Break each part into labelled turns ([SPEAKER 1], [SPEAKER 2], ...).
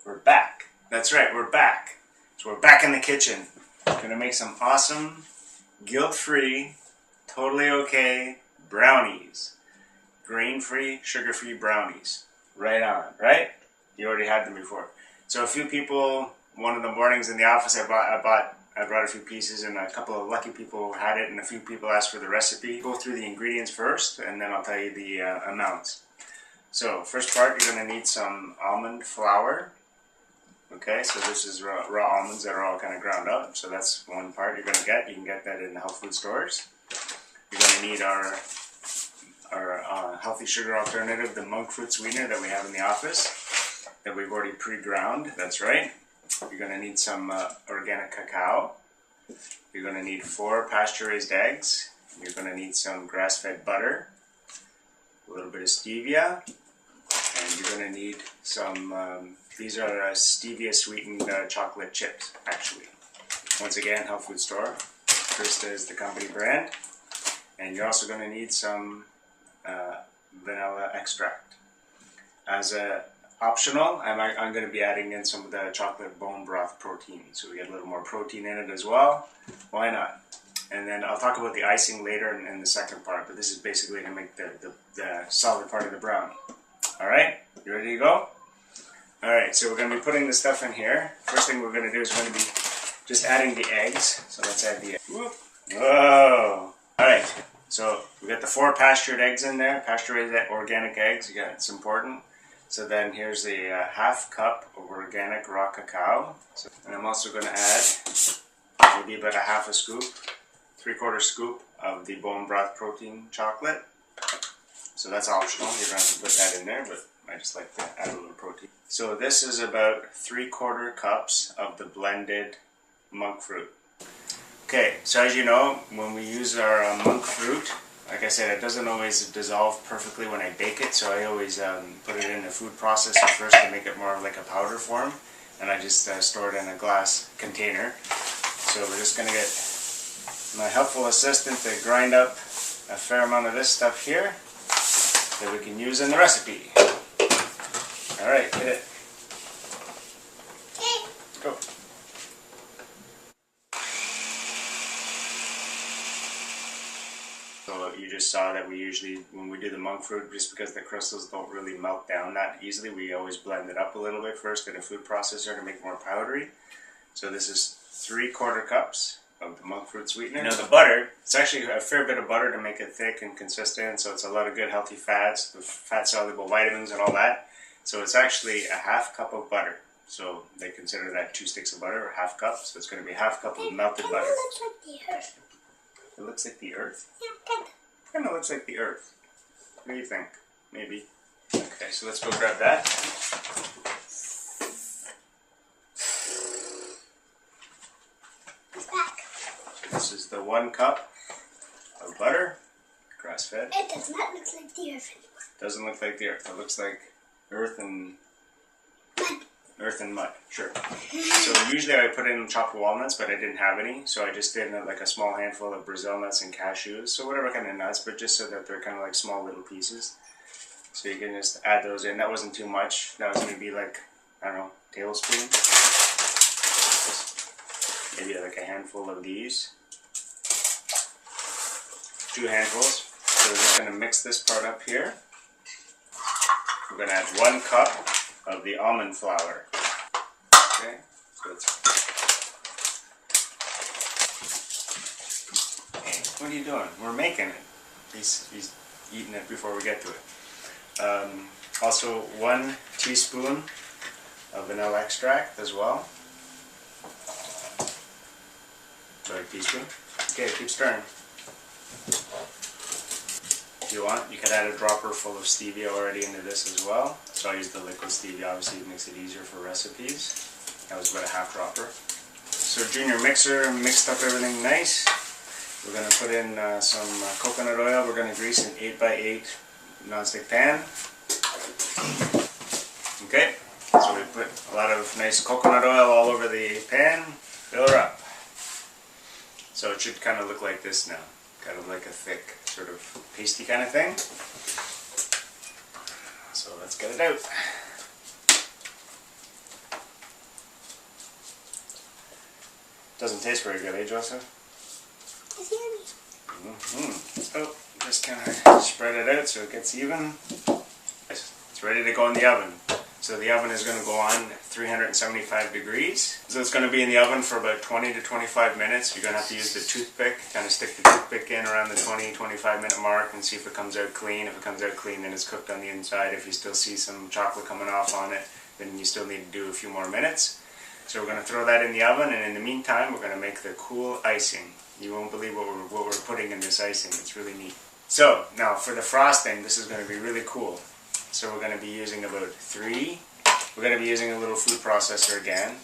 [SPEAKER 1] We're back. That's right, we're back. So we're back in the kitchen. We're gonna make some awesome, guilt-free, totally okay brownies. Grain-free, sugar-free brownies. Right on, right? You already had them before. So a few people, one of the mornings in the office, I brought a few pieces, and a couple of lucky people had it, and a few people asked for the recipe. Go through the ingredients first, and then I'll tell you the amounts. So first part, you're going to need some almond flour. Okay, so this is raw almonds that are all kind of ground up. So that's one part you're going to get. You can get that in the health food stores. You're going to need our healthy sugar alternative, the monk fruit sweetener that we have in the office, that we've already pre-ground. That's right. You're going to need some organic cacao. You're going to need 4 pasture-raised eggs. You're going to need some grass-fed butter, a little bit of stevia, and you're going to need some, these are stevia sweetened chocolate chips, actually. Once again, health food store. KRISDA is the company brand. And you're also going to need some vanilla extract. As a optional, I'm going to be adding in some of the chocolate bone broth protein, so we get a little more protein in it as well. Why not? And then I'll talk about the icing later in the second part, but this is basically to make the solid part of the brownie. Alright, you ready to go? Alright, so we're going to be putting the stuff in here. First thing we're going to do is we're going to be just adding the eggs. So let's add the eggs. Whoa! Alright, so we got the 4 pastured eggs in there, pasture-raised organic eggs. It's important. So then here's the half cup of organic raw cacao. And I'm also going to add maybe about a half a scoop, 3/4 scoop of the bone broth protein chocolate. So that's optional. You don't have to put that in there, but I just like to add a little protein. So this is about 3/4 cups of the blended monk fruit. Okay, so as you know, when we use our monk fruit, like I said, it doesn't always dissolve perfectly when I bake it, so I always put it in a food processor first to make it more like a powder form, and I just store it in a glass container. So we're just going to get my helpful assistant to grind up a fair amount of this stuff here that we can use in the recipe. Alright, hit it. Go. So you just saw that we usually, when we do the monk fruit, just because the crystals don't really melt down that easily, we always blend it up a little bit first in a food processor to make it more powdery. So this is 3/4 cups of the monk fruit sweetener. Now the butter, it's actually a fair bit of butter to make it thick and consistent, so it's a lot of good healthy fats, the fat-soluble vitamins and all that. So it's actually a half cup of butter. So they consider that 2 sticks of butter, or half cup, so it's going to be half cup of melted butter.
[SPEAKER 2] It looks like the earth.
[SPEAKER 1] It looks like the earth?
[SPEAKER 2] Yeah, kind of.
[SPEAKER 1] Kind of looks like the earth. What do you think? Maybe. Okay, so let's go grab that.
[SPEAKER 2] It's back.
[SPEAKER 1] This is the 1 cup of butter, grass-fed.
[SPEAKER 2] It does not look like the earth anymore.
[SPEAKER 1] Doesn't look like the earth. It looks like earth and
[SPEAKER 2] Mud.
[SPEAKER 1] Earth and mud, sure. So usually I put in chopped walnuts, but I didn't have any, so I just did like a small handful of Brazil nuts and cashews, so whatever kind of nuts, but just so that they're kind of like small little pieces. So you can just add those in. That wasn't too much. That was maybe like, I don't know, tablespoon. Maybe like a handful of these. 2 handfuls. So we're just going to mix this part up here. We're going to add 1 cup of the almond flour. Okay, so hey, what are you doing? We're making it. He's eating it before we get to it. Also 1 teaspoon of vanilla extract as well. Sorry, teaspoon. Okay, keep stirring. If you want, you could add a dropper full of stevia already into this as well. So I use the liquid stevia, obviously it makes it easier for recipes. That was about a half dropper. So junior mixer mixed up everything nice. We're going to put in some coconut oil. We're going to grease an 8x8 nonstick pan. Okay, so we put a lot of nice coconut oil all over the pan. Fill her up. So it should kind of look like this now. Kind of like a thick, sort of pasty kind of thing. So let's get it out. Doesn't taste very good, eh, Joseph?
[SPEAKER 2] It's yummy.
[SPEAKER 1] Oh, just kind of spread it out so it gets even. It's ready to go in the oven. So the oven is going to go on 375 degrees. So it's going to be in the oven for about 20 to 25 minutes. You're going to have to use the toothpick, kind of stick the toothpick in around the 20-25 minute mark and see if it comes out clean. If it comes out clean, then it's cooked on the inside. If you still see some chocolate coming off on it, then you still need to do a few more minutes. So we're going to throw that in the oven, and in the meantime, we're going to make the cool icing. You won't believe what we're putting in this icing. It's really neat. So now for the frosting, this is going to be really cool. So we're going to be using about 3. We're going to be using a little food processor again.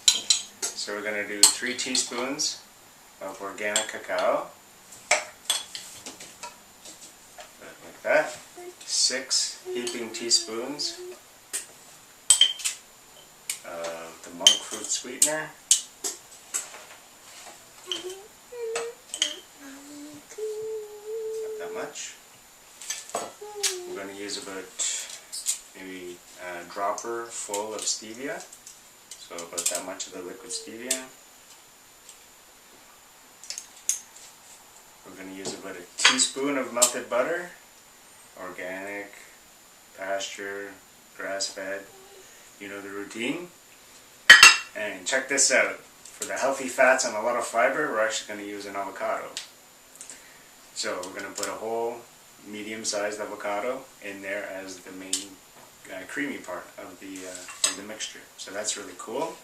[SPEAKER 1] So we're going to do 3 teaspoons of organic cacao. Like that. 6 heaping teaspoons of the monk fruit sweetener. Not that much. We're going to use about maybe a dropper full of stevia, so about that much of the liquid stevia. We're going to use about a teaspoon of melted butter, organic, pasture, grass-fed, you know the routine. And check this out, for the healthy fats and a lot of fiber, we're actually going to use an avocado. So we're going to put a whole medium-sized avocado in there as the main creamy part of the mixture. So that's really cool,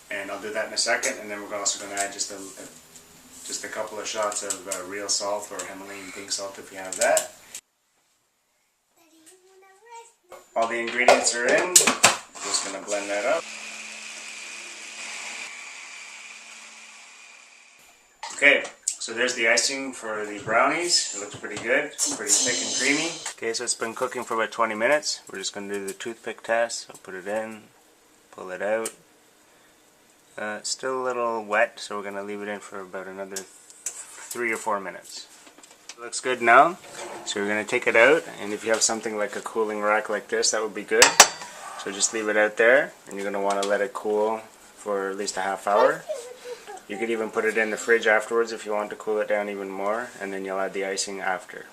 [SPEAKER 1] and I'll do that in a second. And then we're also going to add just a couple of shots of real salt or Himalayan pink salt if you have that. All the ingredients are in. I'm just going to blend that up. Okay, so there's the icing for the brownies. It looks pretty good. It's pretty thick and creamy. Okay, so it's been cooking for about 20 minutes. We're just going to do the toothpick test. So put it in, pull it out. It's still a little wet, so we're going to leave it in for about another 3 or 4 minutes. It looks good now. So we're going to take it out, and if you have something like a cooling rack like this, that would be good. So just leave it out there, and you're going to want to let it cool for at least a half hour. You could even put it in the fridge afterwards if you want to cool it down even more, and then you'll add the icing after.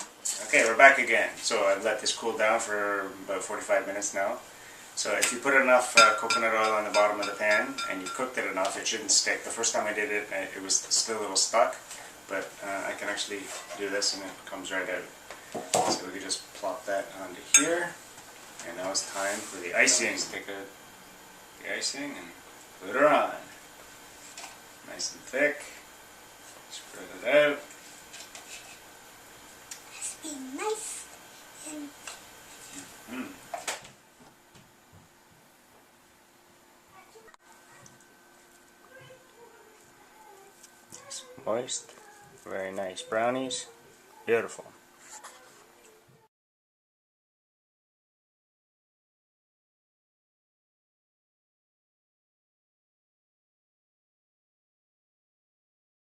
[SPEAKER 1] Okay, we're back again. So I've let this cool down for about 45 minutes now. So if you put enough coconut oil on the bottom of the pan and you cooked it enough, it shouldn't stick. The first time I did it, it was still a little stuck, but I can actually do this and it comes right out. So we can just plop that onto here, and now it's time for the icing. Take the icing and put her on. Nice and thick. Spread it out.
[SPEAKER 2] It's being nice and
[SPEAKER 1] moist. Very nice brownies. Beautiful.